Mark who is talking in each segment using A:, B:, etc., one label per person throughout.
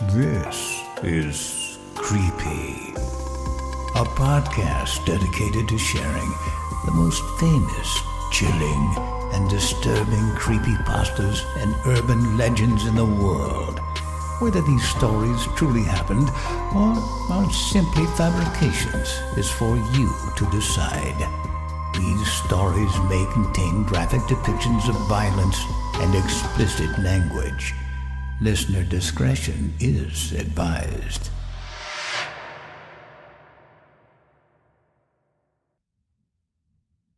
A: This is Creepy, a podcast dedicated to sharing the most famous, chilling, and disturbing creepypastas and urban legends in the world. Whether these stories truly happened or are simply fabrications is for you to decide. These stories may contain graphic depictions of violence and explicit language. Listener discretion is advised.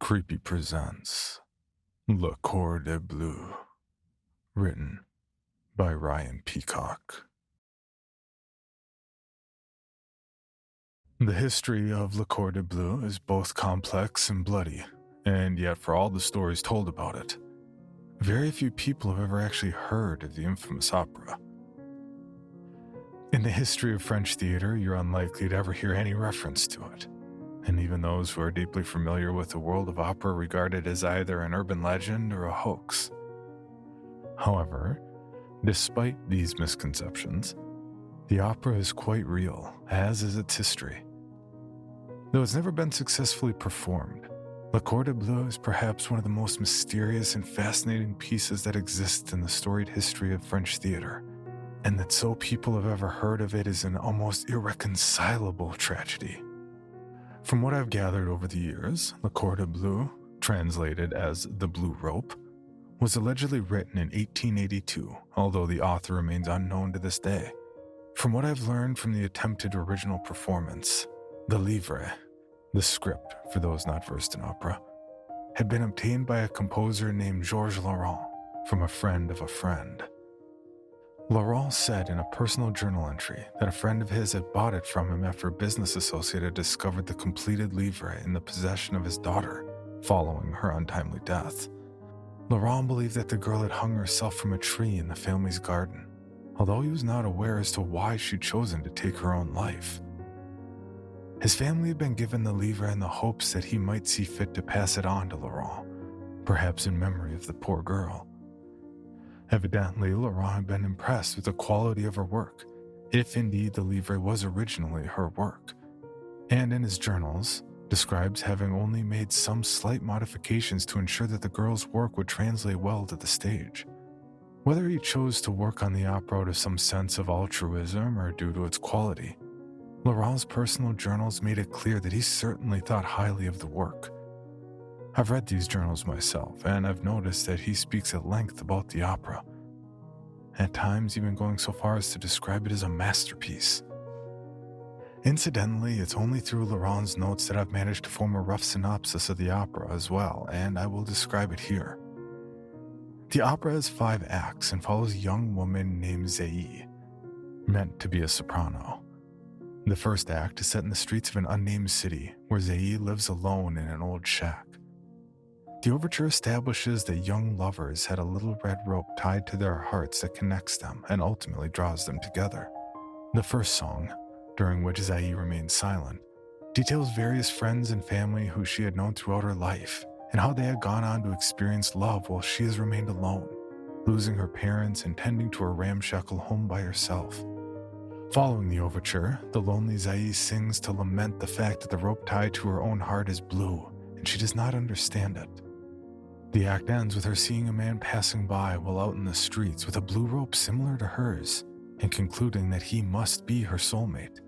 B: Creepy presents Corde, Bleu, written by Ryan Peacock. The history of Corde, Bleu is both complex and bloody, and yet for all the stories told about it, very few people have ever actually heard of the infamous opera. In the history of French theater, you're unlikely to ever hear any reference to it, and even those who are deeply familiar with the world of opera regard it as either an urban legend or a hoax. However, despite these misconceptions, the opera is quite real, as is its history. Though it's never been successfully performed, Corde, Bleu is perhaps one of the most mysterious and fascinating pieces that exist in the storied history of French theater, and that so people have ever heard of it is an almost irreconcilable tragedy. From what I've gathered over the years, Corde, Bleu, translated as the Blue Rope, was allegedly written in 1882, although the author remains unknown to this day. From what I've learned from the attempted original performance, the livre, the script, for those not versed in opera, had been obtained by a composer named Georges Laurent from a friend of a friend. Laurent said in a personal journal entry that a friend of his had bought it from him after a business associate had discovered the completed livre in the possession of his daughter following her untimely death. Laurent believed that the girl had hung herself from a tree in the family's garden, although he was not aware as to why she'd chosen to take her own life. His family had been given the livre in the hopes that he might see fit to pass it on to Laurent, perhaps in memory of the poor girl. Evidently, Laurent had been impressed with the quality of her work, if indeed the livre was originally her work, and in his journals, describes having only made some slight modifications to ensure that the girl's work would translate well to the stage. Whether he chose to work on the opera out of some sense of altruism or due to its quality, Laurent's personal journals made it clear that he certainly thought highly of the work. I've read these journals myself, and I've noticed that he speaks at length about the opera, at times even going so far as to describe it as a masterpiece. Incidentally, it's only through Laurent's notes that I've managed to form a rough synopsis of the opera as well, and I will describe it here. The opera has 5 acts and follows a young woman named Zélie, meant to be a soprano. The first act is set in the streets of an unnamed city where Zélie lives alone in an old shack. The overture establishes that young lovers had a little red rope tied to their hearts that connects them and ultimately draws them together. The first song, during which Zélie remains silent, details various friends and family who she had known throughout her life and how they had gone on to experience love while she has remained alone, losing her parents and tending to her ramshackle home by herself. Following the overture, the lonely Zélie sings to lament the fact that the rope tied to her own heart is blue, and she does not understand it. The act ends with her seeing a man passing by while out in the streets with a blue rope similar to hers, and concluding that he must be her soulmate.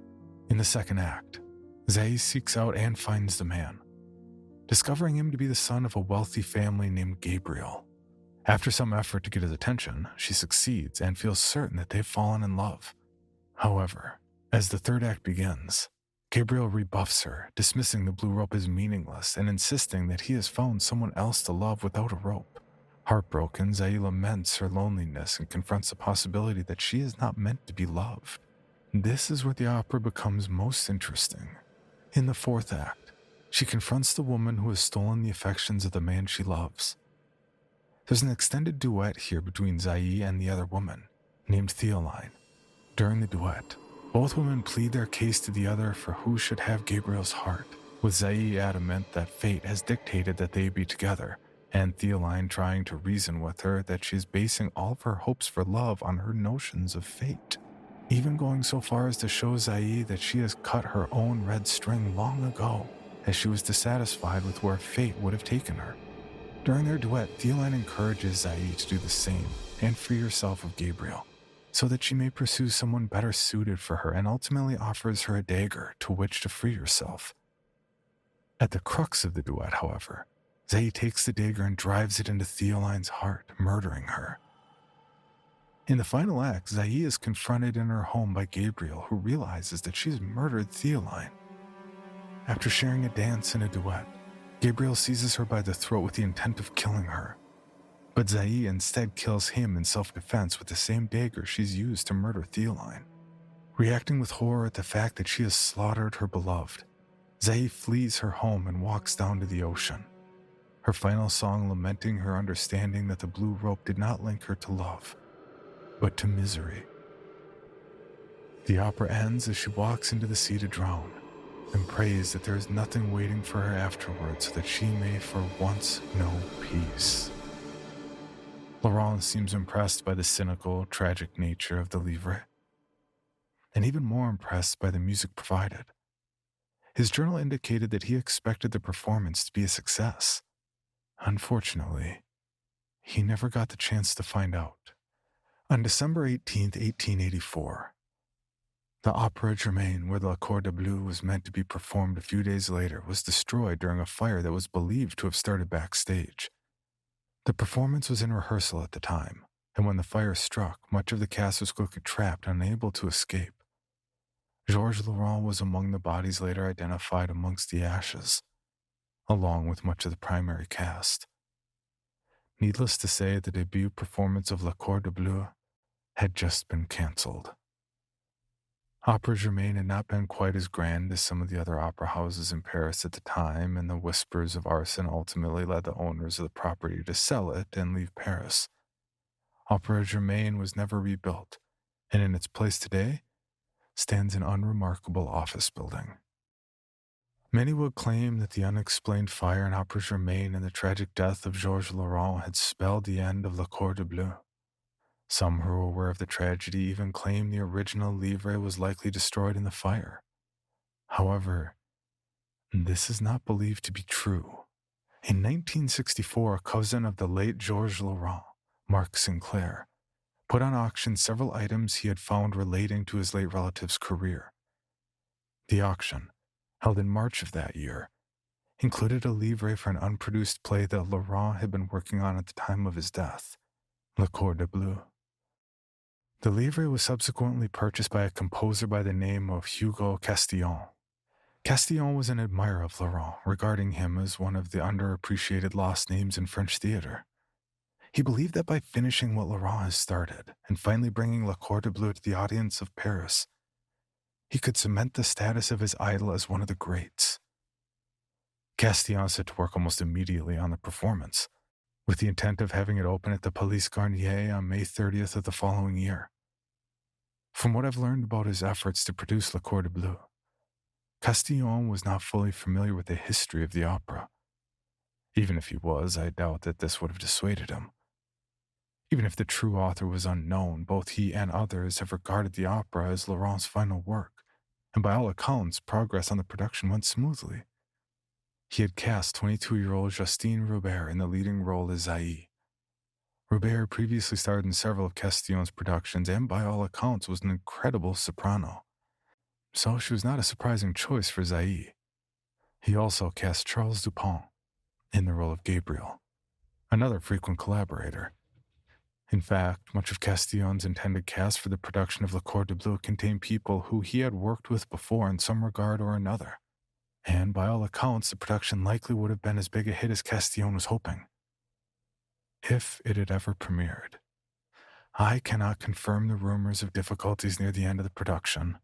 B: In the second act, Zélie seeks out and finds the man, discovering him to be the son of a wealthy family named Gabriel. After some effort to get his attention, she succeeds and feels certain that they've fallen in love. However, as the third act begins, Gabriel rebuffs her, dismissing the blue rope as meaningless and insisting that he has found someone else to love without a rope. Heartbroken, Zélie laments her loneliness and confronts the possibility that she is not meant to be loved. This is where the opera becomes most interesting. In the fourth act, she confronts the woman who has stolen the affections of the man she loves. There's an extended duet here between Zélie and the other woman, named Theoline. During the duet, both women plead their case to the other for who should have Gabriel's heart, with Zélie adamant that fate has dictated that they be together, and Theoline trying to reason with her that she is basing all of her hopes for love on her notions of fate. even going so far as to show Zaï that she has cut her own red string long ago, as she was dissatisfied with where fate would have taken her. During their duet, Theoline encourages Zaï to do the same and free herself of Gabriel, so that she may pursue someone better suited for her, and ultimately offers her a dagger to which to free herself. At the crux of the duet, however, Zaï takes the dagger and drives it into Theoline's heart, murdering her. In the final act, Zaï is confronted in her home by Gabriel, who realizes that she has murdered Theoline. After sharing a dance and a duet, Gabriel seizes her by the throat with the intent of killing her. But Zaï instead kills him in self-defense with the same dagger she's used to murder Theoline. Reacting with horror at the fact that she has slaughtered her beloved, Zaï flees her home and walks down to the ocean, her final song lamenting her understanding that the blue rope did not link her to love, but to misery. The opera ends as she walks into the sea to drown, and prays that there is nothing waiting for her afterwards, so that she may for once know peace. Laurent seems impressed by the cynical, tragic nature of the livre, and even more impressed by the music provided. His journal indicated that he expected the performance to be a success. Unfortunately, he never got the chance to find out. On December 18, 1884, the Opera Germaine, where La Corde Bleu was meant to be performed a few days later, was destroyed during a fire that was believed to have started backstage. The performance was in rehearsal at the time, and when the fire struck, much of the cast was quickly trapped, unable to escape. Georges Laurent was among the bodies later identified amongst the ashes, along with much of the primary cast. Needless to say, the debut performance of La Corde Bleu had just been cancelled. Opera Germaine had not been quite as grand as some of the other opera houses in Paris at the time, and the whispers of arson ultimately led the owners of the property to sell it and leave Paris. Opera Germaine was never rebuilt, and in its place today stands an unremarkable office building. Many would claim that the unexplained fire in Opera Germaine and the tragic death of Georges Laurent had spelled the end of La Corde Bleu. Some who were aware of the tragedy even claimed the original livre was likely destroyed in the fire. However, this is not believed to be true. In 1964, a cousin of the late Georges Laurent, Marc Sinclair, put on auction several items he had found relating to his late relative's career. The auction, held in March of that year, included a livre for an unproduced play that Laurent had been working on at the time of his death, La Corde Bleu. The livre was subsequently purchased by a composer by the name of Hugo Castillon. Castillon was an admirer of Laurent, regarding him as one of the underappreciated lost names in French theater. He believed that by finishing what Laurent has started and finally bringing La Corde Bleu to the audience of Paris, he could cement the status of his idol as one of the greats. Castillon set to work almost immediately on the performance, with the intent of having it open at the Palais Garnier on May 30th of the following year. From what I've learned about his efforts to produce La Corde Bleu, Castillon was not fully familiar with the history of the opera. Even if he was, I doubt that this would have dissuaded him. Even if the true author was unknown, both he and others have regarded the opera as Laurent's final work, and by all accounts, progress on the production went smoothly. He had cast 22-year-old Justine Robert in the leading role as Zaï. Robert previously starred in several of Castillon's productions and, by all accounts, was an incredible soprano. So she was not a surprising choice for Zaï. He also cast Charles Dupont in the role of Gabriel, another frequent collaborator. In fact, much of Castillon's intended cast for the production of La Corde Bleu contained people who he had worked with before in some regard or another. And by all accounts, the production likely would have been as big a hit as Castillon was hoping, if it had ever premiered. I cannot confirm the rumors of difficulties near the end of the production.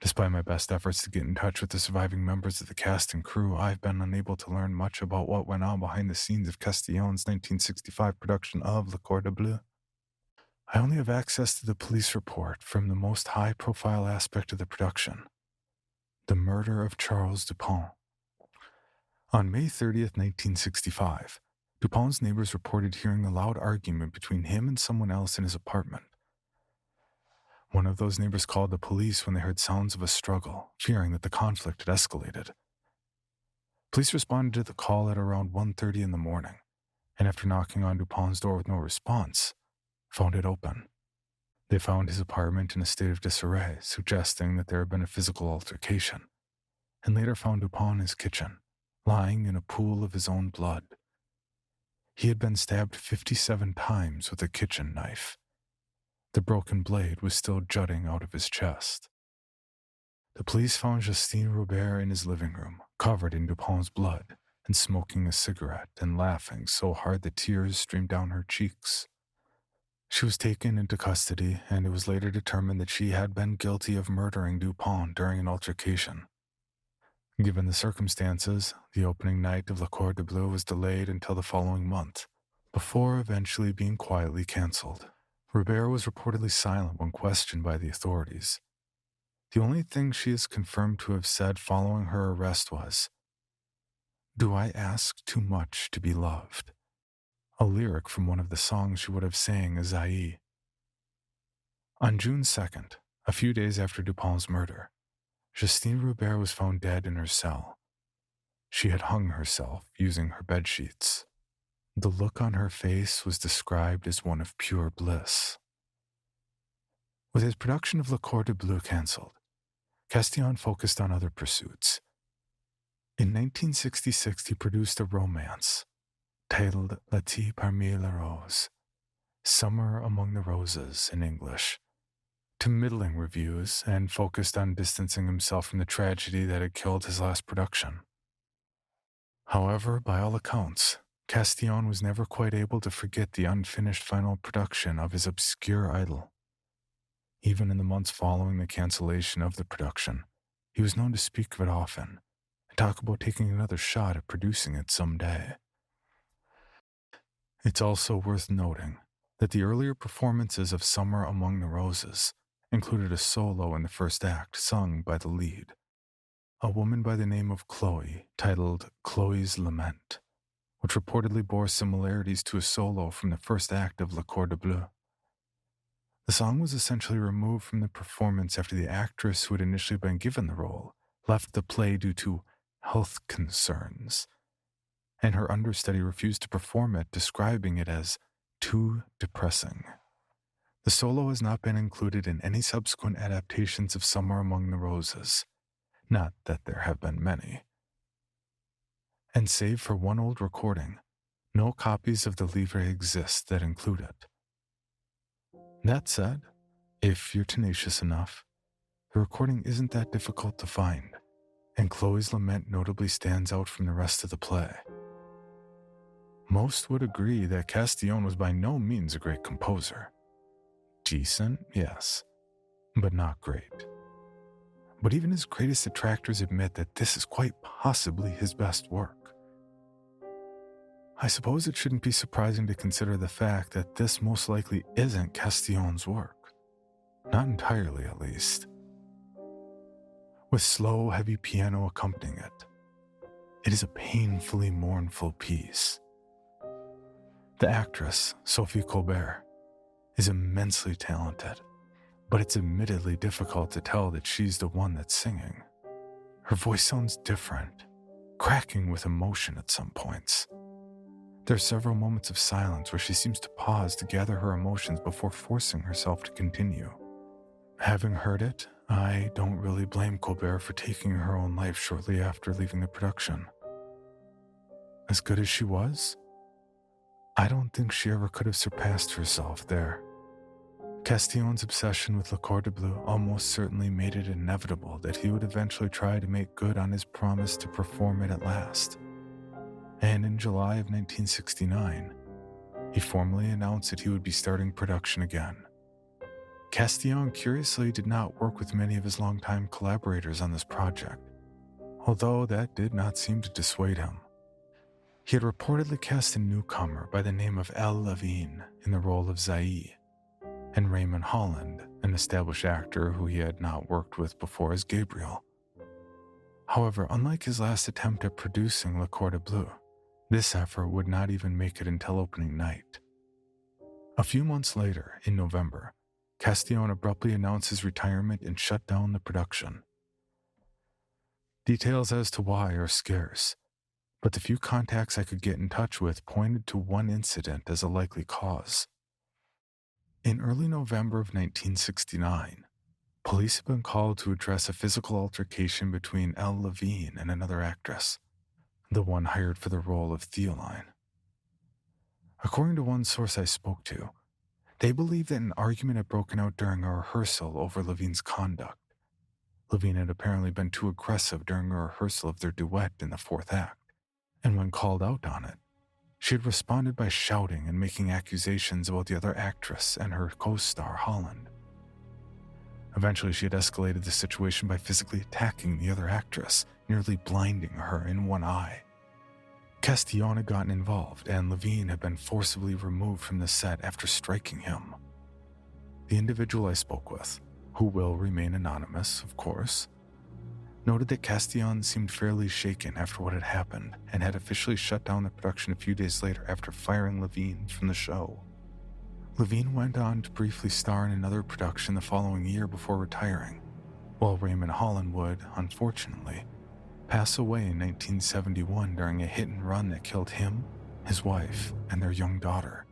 B: Despite my best efforts to get in touch with the surviving members of the cast and crew, I've been unable to learn much about what went on behind the scenes of Castillon's 1965 production of La Corde Bleu. I only have access to the police report from the most high-profile aspect of the production: the murder of Charles Dupont. On May 30th, 1965, Dupont's neighbors reported hearing a loud argument between him and someone else in his apartment. One of those neighbors called the police when they heard sounds of a struggle, fearing that the conflict had escalated. Police responded to the call at around 1:30 in the morning, and after knocking on Dupin's door with no response, found it open. They found his apartment in a state of disarray, suggesting that there had been a physical altercation, and later found Dupin in his kitchen, lying in a pool of his own blood. He had been stabbed 57 times with a kitchen knife. The broken blade was still jutting out of his chest. The police found Justine Robert in his living room, covered in Dupin's blood, and smoking a cigarette and laughing so hard that tears streamed down her cheeks. She was taken into custody, and it was later determined that she had been guilty of murdering Dupin during an altercation. Given the circumstances, the opening night of Corde Bleu was delayed until the following month, before eventually being quietly cancelled. Robert was reportedly silent when questioned by the authorities. The only thing she is confirmed to have said following her arrest was, "Do I ask too much to be loved?" A lyric from one of the songs she would have sang as Zaï. On June 2nd, a few days after Dupin's murder, Justine Robert was found dead in her cell. She had hung herself using her bedsheets. The look on her face was described as one of pure bliss. With his production of Corde Bleu cancelled, Castillon focused on other pursuits. In 1966, he produced a romance titled L'été parmi les roses, Summer Among the Roses in English, to middling reviews and focused on distancing himself from the tragedy that had killed his last production. However, by all accounts, Castillon was never quite able to forget the unfinished final production of his obscure idol. Even in the months following the cancellation of the production, he was known to speak of it often and talk about taking another shot at producing it someday. It's also worth noting that the earlier performances of Summer Among the Roses included a solo in the first act sung by the lead, a woman by the name of Chloe, titled Chloe's Lament, which reportedly bore similarities to a solo from the first act of Corde Bleu. The song was essentially removed from the performance after the actress who had initially been given the role left the play due to health concerns, and her understudy refused to perform it, describing it as too depressing. The solo has not been included in any subsequent adaptations of Summer Among the Roses, not that there have been many. And save for one old recording, no copies of the livret exist that include it. That said, if you're tenacious enough, the recording isn't that difficult to find, and Chloe's Lament notably stands out from the rest of the play. Most would agree that Castillon was by no means a great composer. Decent, yes, but not great. But even his greatest detractors admit that this is quite possibly his best work. I suppose it shouldn't be surprising to consider the fact that this most likely isn't Castillon's work. Not entirely, at least. With slow, heavy piano accompanying it, it is a painfully mournful piece. The actress, Sophie Colbert, is immensely talented, but it's admittedly difficult to tell that she's the one that's singing. Her voice sounds different, cracking with emotion at some points. There are several moments of silence where she seems to pause to gather her emotions before forcing herself to continue. Having heard it, I don't really blame Colbert for taking her own life shortly after leaving the production. As good as she was, I don't think she ever could have surpassed herself there. Castillon's obsession with Corde Bleu almost certainly made it inevitable that he would eventually try to make good on his promise to perform it at last. And in July of 1969, he formally announced that he would be starting production again. Castillon curiously did not work with many of his longtime collaborators on this project, although that did not seem to dissuade him. He had reportedly cast a newcomer by the name of Elle Lavigne in the role of Zaï, and Raymond Holland, an established actor who he had not worked with before, as Gabriel. However, unlike his last attempt at producing Corde Bleu, this effort would not even make it until opening night. A few months later, in November, Castillon abruptly announced his retirement and shut down the production. Details as to why are scarce, but the few contacts I could get in touch with pointed to one incident as a likely cause. In early November of 1969, police had been called to address a physical altercation between Elle Levine and another actress, the one hired for the role of Theoline. According to one source I spoke to, they believe that an argument had broken out during a rehearsal over Levine's conduct. Levine had apparently been too aggressive during a rehearsal of their duet in the fourth act, and when called out on it, she had responded by shouting and making accusations about the other actress and her co-star, Holland. Eventually, she had escalated the situation by physically attacking the other actress, nearly blinding her in one eye. Castillon had gotten involved, and Levine had been forcibly removed from the set after striking him. The individual I spoke with, who will remain anonymous, of course, noted that Castillon seemed fairly shaken after what had happened and had officially shut down the production a few days later after firing Levine from the show. Levine went on to briefly star in another production the following year before retiring, while Raymond Holland would, unfortunately, pass away in 1971 during a hit-and-run that killed him, his wife, and their young daughter.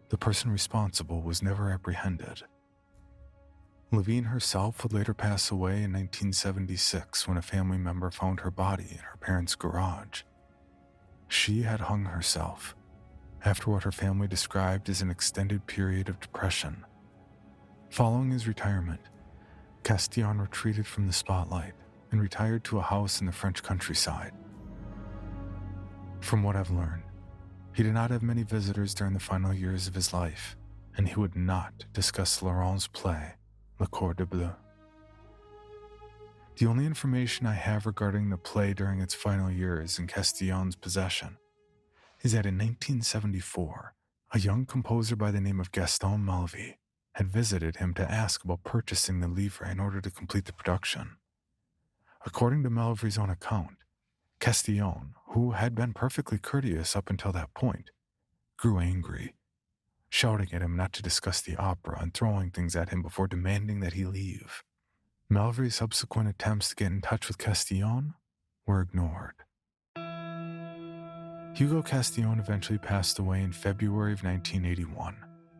B: The person responsible was never apprehended. Levine herself would later pass away in 1976 when a family member found her body in her parents' garage. She had hung herself after what her family described as an extended period of depression. Following his retirement, Castillon retreated from the spotlight and retired to a house in the French countryside. From what I've learned, he did not have many visitors during the final years of his life, and he would not discuss Laurent's play, Corde, Bleu. The only information I have regarding the play during its final years in Castillon's possession is that in 1974, a young composer by the name of Gaston Malvare had visited him to ask about purchasing the livre in order to complete the production. According to Malvare's own account, Castillon, who had been perfectly courteous up until that point, grew angry, shouting at him not to discuss the opera and throwing things at him before demanding that he leave. Malvare's subsequent attempts to get in touch with Castillon were ignored. Hugo Castillon eventually passed away in February of 1981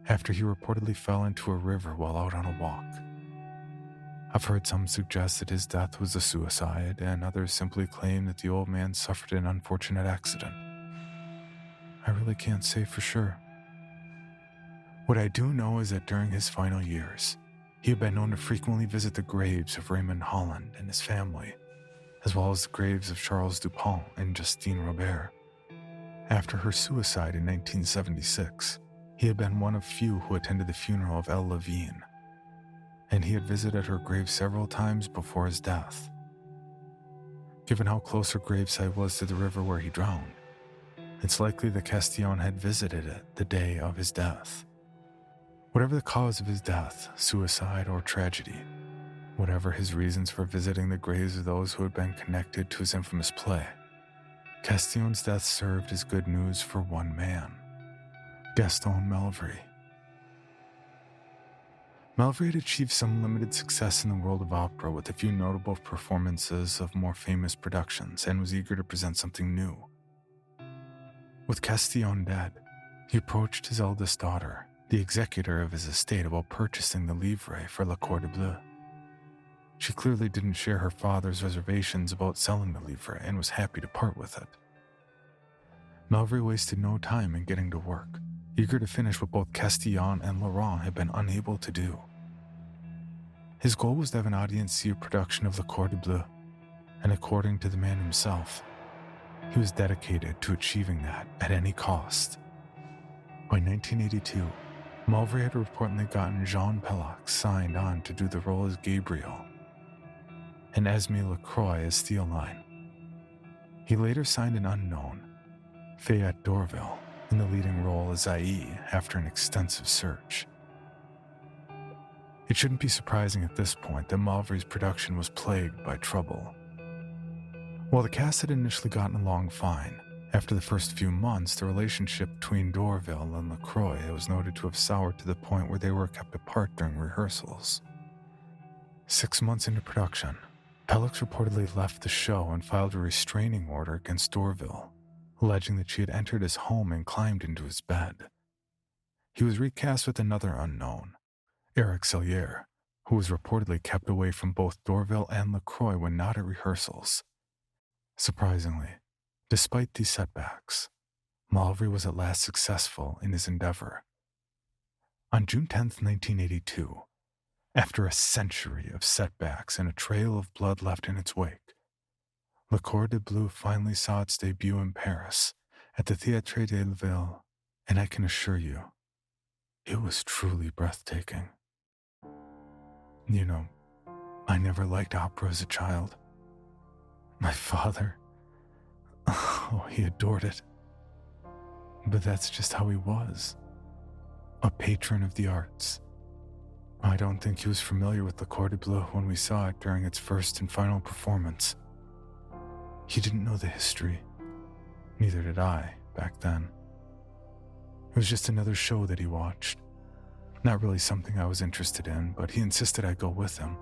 B: after he reportedly fell into a river while out on a walk. I've heard some suggest that his death was a suicide, and others simply claim that the old man suffered an unfortunate accident. I really can't say for sure. What I do know is that during his final years, he had been known to frequently visit the graves of Raymond Holland and his family, as well as the graves of Charles Dupont and Justine Robert. After her suicide in 1976, he had been one of few who attended the funeral of Elle Levine, and he had visited her grave several times before his death. Given how close her gravesite was to the river where he drowned, it's likely that Castillon had visited it the day of his death. Whatever the cause of his death, suicide or tragedy, whatever his reasons for visiting the graves of those who had been connected to his infamous play, Castillon's death served as good news for one man, Gaston Malvare. Malvare had achieved some limited success in the world of opera with a few notable performances of more famous productions and was eager to present something new. With Castillon dead, he approached his eldest daughter, the executor of his estate, about purchasing the livre for Corde, Bleu. She clearly didn't share her father's reservations about selling the livre and was happy to part with it. Malvare wasted no time in getting to work, eager to finish what both Castillon and Laurent had been unable to do. His goal was to have an audience see a production of Corde, Bleu, and according to the man himself, he was dedicated to achieving that at any cost. By 1982, Malvare had reportedly gotten Jean Pellac signed on to do the role as Gabriel, and Esme Lacroix as Theoline. He later signed an unknown, Fayette Dorville, in the leading role as Aïe after an extensive search. It shouldn't be surprising at this point that Malvare's production was plagued by trouble. While the cast had initially gotten along fine, After the first few months, the relationship between Dorville and LaCroix was noted to have soured to the point where they were kept apart during rehearsals. 6 months into production, Pellix reportedly left the show and filed a restraining order against Dorville, alleging that she had entered his home and climbed into his bed. He was recast with another unknown, Eric Sellier, who was reportedly kept away from both Dorville and LaCroix when not at rehearsals. Surprisingly, despite these setbacks, Malvare was at last successful in his endeavor. On June 10, 1982, after a century of setbacks and a trail of blood left in its wake, Le Corde Bleu finally saw its debut in Paris at the Théâtre de la Ville, and I can assure you, it was truly breathtaking. You know, I never liked opera as a child. My father, oh, he adored it. But that's just how he was. A patron of the arts. I don't think he was familiar with the Corde Bleu when we saw it during its first and final performance. He didn't know the history. Neither did I, back then. It was just another show that he watched. Not really something I was interested in, but he insisted I go with him.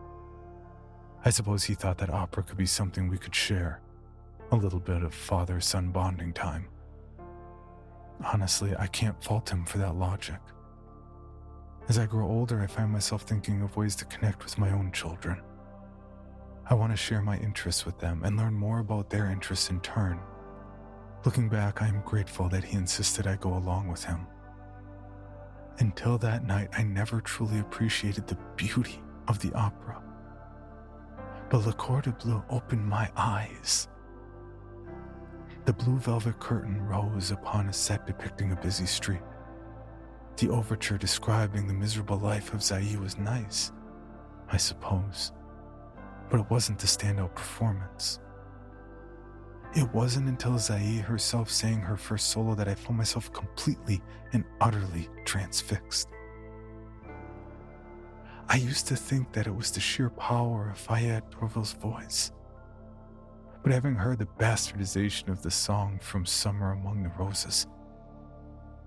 B: I suppose he thought that opera could be something we could share. A little bit of father-son bonding time. Honestly, I can't fault him for that logic. As I grow older, I find myself thinking of ways to connect with my own children. I want to share my interests with them and learn more about their interests in turn. Looking back, I am grateful that he insisted I go along with him. Until that night, I never truly appreciated the beauty of the opera. But Le Corde Bleu opened my eyes. The blue velvet curtain rose upon a set depicting a busy street. The overture describing the miserable life of Zaï was nice, I suppose, but it wasn't the standout performance. It wasn't until Zaï herself sang her first solo that I found myself completely and utterly transfixed. I used to think that it was the sheer power of Fayette Dorville's voice, but having heard the bastardization of the song from Summer Among the Roses,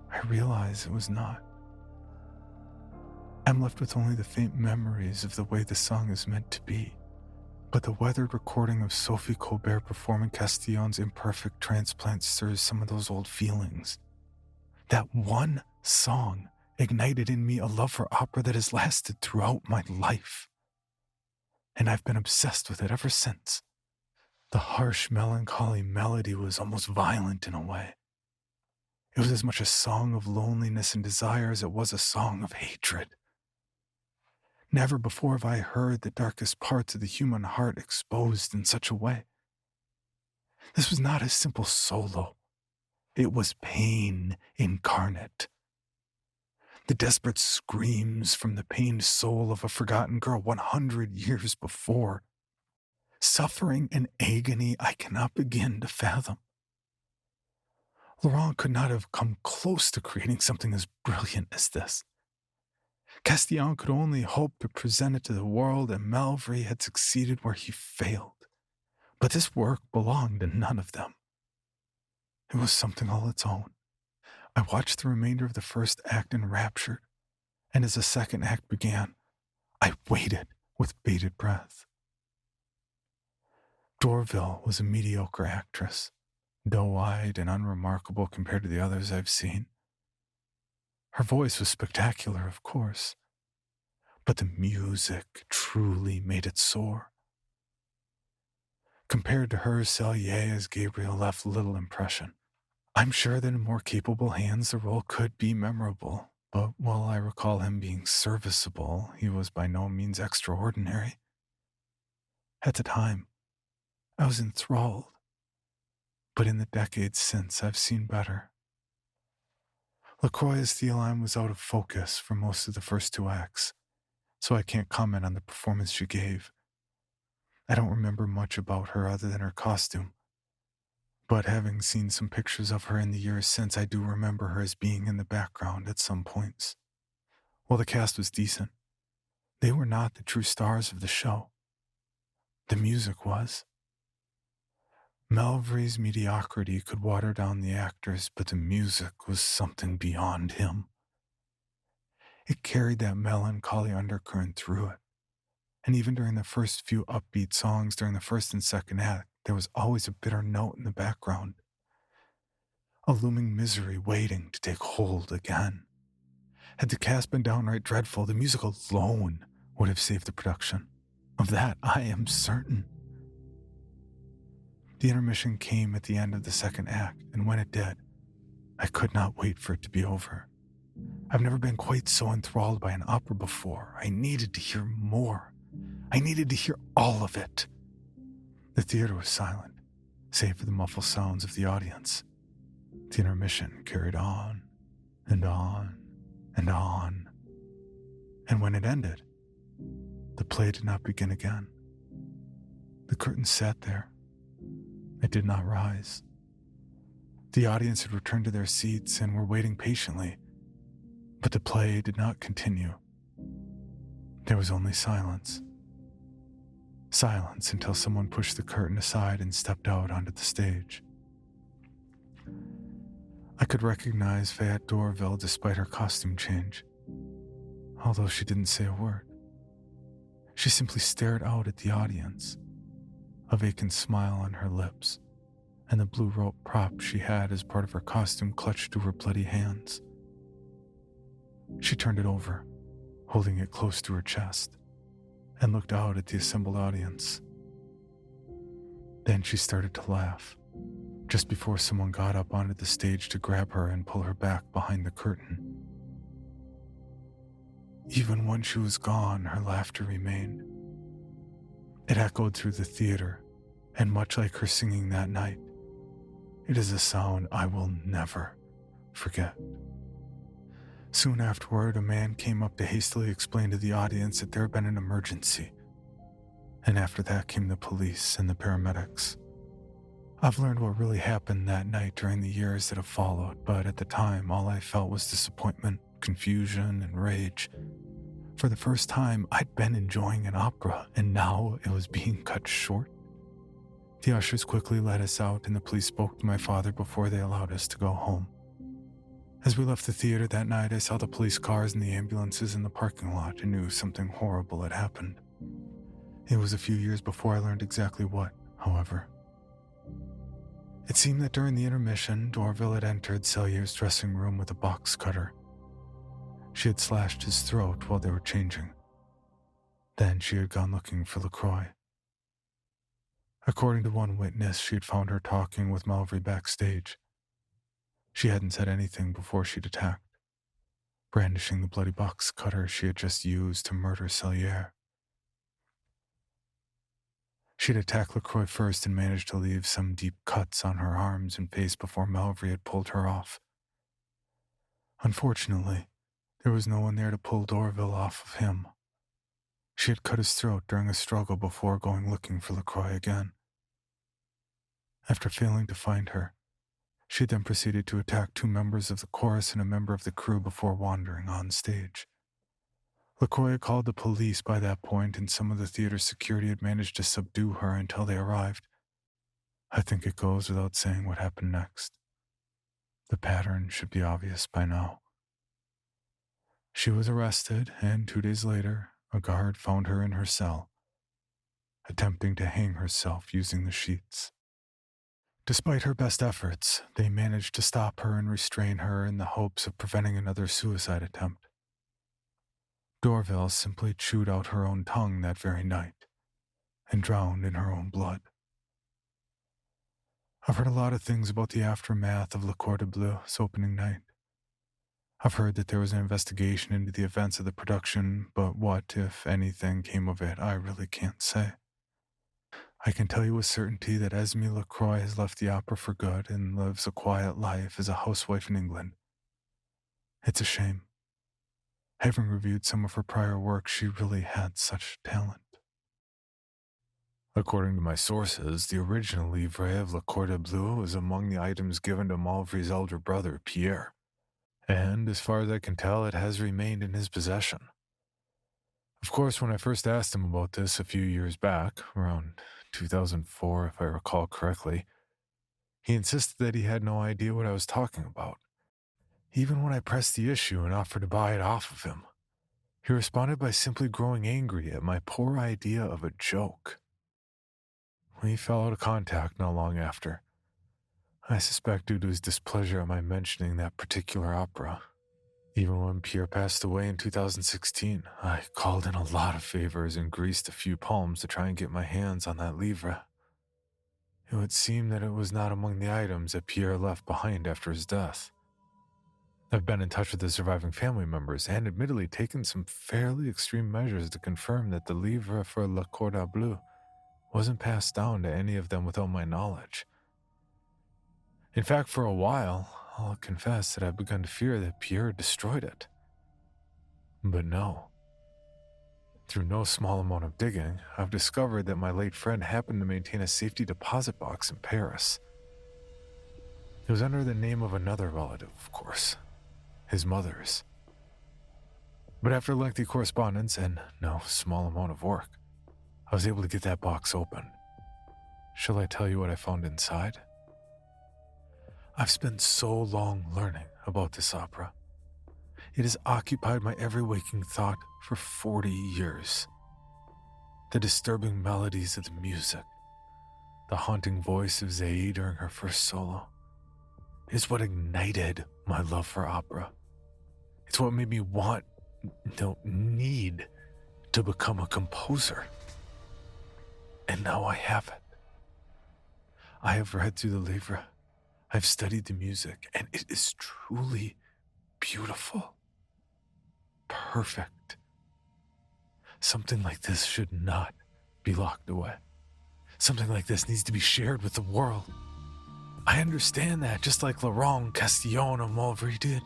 B: I realized it was not. I'm left with only the faint memories of the way the song is meant to be, but the weathered recording of Sophie Colbert performing Castillon's imperfect transplant stirs some of those old feelings. That one song ignited in me a love for opera that has lasted throughout my life, and I've been obsessed with it ever since. The harsh, melancholy melody was almost violent in a way. It was as much a song of loneliness and desire as it was a song of hatred. Never before have I heard the darkest parts of the human heart exposed in such a way. This was not a simple solo. It was pain incarnate. The desperate screams from the pained soul of a forgotten girl 100 years before. Suffering and agony I cannot begin to fathom. Laurent could not have come close to creating something as brilliant as this. Castillon could only hope to present it to the world, and Malvare had succeeded where he failed. But this work belonged to none of them. It was something all its own. I watched the remainder of the first act enraptured, and as the second act began, I waited with bated breath. Dorville was a mediocre actress, doe-eyed and unremarkable compared to the others I've seen. Her voice was spectacular, of course, but the music truly made it soar. Compared to her, Sellier as Gabriel left little impression. I'm sure that in more capable hands the role could be memorable, but while I recall him being serviceable, he was by no means extraordinary. At the time, I was enthralled, but in the decades since, I've seen better. LaCroix's Theoline was out of focus for most of the first two acts, so I can't comment on the performance she gave. I don't remember much about her other than her costume, but having seen some pictures of her in the years since, I do remember her as being in the background at some points. While the cast was decent, they were not the true stars of the show. The music was. Malvare's mediocrity could water down the actors, but the music was something beyond him. It carried that melancholy undercurrent through it. And even during the first few upbeat songs during the first and second act, there was always a bitter note in the background. A looming misery waiting to take hold again. Had the cast been downright dreadful, the music alone would have saved the production. Of that, I am certain. The intermission came at the end of the second act, and when it did, I could not wait for it to be over. I've never been quite so enthralled by an opera before. I needed to hear more. I needed to hear all of it. The theater was silent, save for the muffled sounds of the audience. The intermission carried on, and on, and on. And when it ended, the play did not begin again. The curtain sat there. It did not rise. The audience had returned to their seats and were waiting patiently, but the play did not continue. There was only silence. Silence until someone pushed the curtain aside and stepped out onto the stage. I could recognize Fayette Dorville despite her costume change, although she didn't say a word. She simply stared out at the audience, a vacant smile on her lips, and the blue rope prop she had as part of her costume clutched to her bloody hands. She turned it over, holding it close to her chest, and looked out at the assembled audience. Then she started to laugh, just before someone got up onto the stage to grab her and pull her back behind the curtain. Even when she was gone, her laughter remained. It echoed through the theater, and much like her singing that night, it is a sound I will never forget. Soon afterward, a man came up to hastily explain to the audience that there had been an emergency, and after that came the police and the paramedics. I've learned what really happened that night during the years that have followed, but at the time, all I felt was disappointment, confusion, and rage. For the first time, I'd been enjoying an opera, and now it was being cut short. The ushers quickly let us out, and the police spoke to my father before they allowed us to go home. As we left the theater that night, I saw the police cars and the ambulances in the parking lot and knew something horrible had happened. It was a few years before I learned exactly what, however. It seemed that during the intermission, Dorville had entered Cellier's dressing room with a box cutter. She had slashed his throat while they were changing. Then she had gone looking for LaCroix. According to one witness, she had found her talking with Malvare backstage. She hadn't said anything before she'd attacked, brandishing the bloody box cutter she had just used to murder Cellier. She'd attacked LaCroix first and managed to leave some deep cuts on her arms and face before Malvare had pulled her off. Unfortunately, there was no one there to pull Dorville off of him. She had cut his throat during a struggle before going looking for LaCroix again. After failing to find her, she then proceeded to attack two members of the chorus and a member of the crew before wandering on stage. LaCroix had called the police by that point, and some of the theater's security had managed to subdue her until they arrived. I think it goes without saying what happened next. The pattern should be obvious by now. She was arrested, and 2 days later, a guard found her in her cell, attempting to hang herself using the sheets. Despite her best efforts, they managed to stop her and restrain her in the hopes of preventing another suicide attempt. Dorville simply chewed out her own tongue that very night and drowned in her own blood. I've heard a lot of things about the aftermath of Corde Bleu's opening night. I've heard that there was an investigation into the events of the production, but what, if anything, came of it, I really can't say. I can tell you with certainty that Esme LaCroix has left the opera for good and lives a quiet life as a housewife in England. It's a shame. Having reviewed some of her prior work, she really had such talent. According to my sources, the original livret of Corde Bleu was among the items given to Malvare's elder brother, Pierre, and as far as I can tell, it has remained in his possession. Of course, when I first asked him about this a few years back, around 2004 if I recall correctly, He insisted that he had no idea what I was talking about. Even when I pressed the issue and offered to buy it off of him, he responded by simply growing angry at my poor idea of a joke. We fell out of contact not long after. I suspect due to his displeasure at my mentioning that particular opera. Even when Pierre passed away in 2016, I called in a lot of favors and greased a few palms to try and get my hands on that livre. It would seem that it was not among the items that Pierre left behind after his death. I've been in touch with the surviving family members and admittedly taken some fairly extreme measures to confirm that the livre for La Corde Bleu wasn't passed down to any of them without my knowledge. In fact, for a while, I'll confess that I've begun to fear that Pierre destroyed it. But no. Through no small amount of digging, I've discovered that my late friend happened to maintain a safety deposit box in Paris. It was under the name of another relative, of course, his mother's. But after lengthy correspondence and no small amount of work, I was able to get that box open. Shall I tell you what I found inside? I've spent so long learning about this opera. It has occupied my every waking thought for 40 years. The disturbing melodies of the music, the haunting voice of Zaï during her first solo, is what ignited my love for opera. It's what made me need to become a composer. And now I have it. I have read through the livre. I've studied the music, and it is truly beautiful. Perfect. Something like this should not be locked away. Something like this needs to be shared with the world. I understand that, just like Laurent, Castillon, and Malvare did.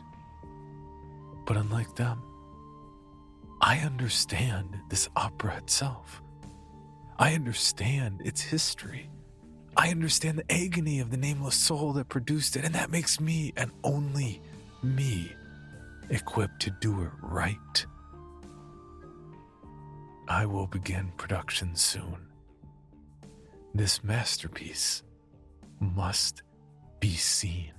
B: But unlike them, I understand this opera itself. I understand its history. I understand the agony of the nameless soul that produced it, and that makes me, and only me, equipped to do it right. I will begin production soon. This masterpiece must be seen.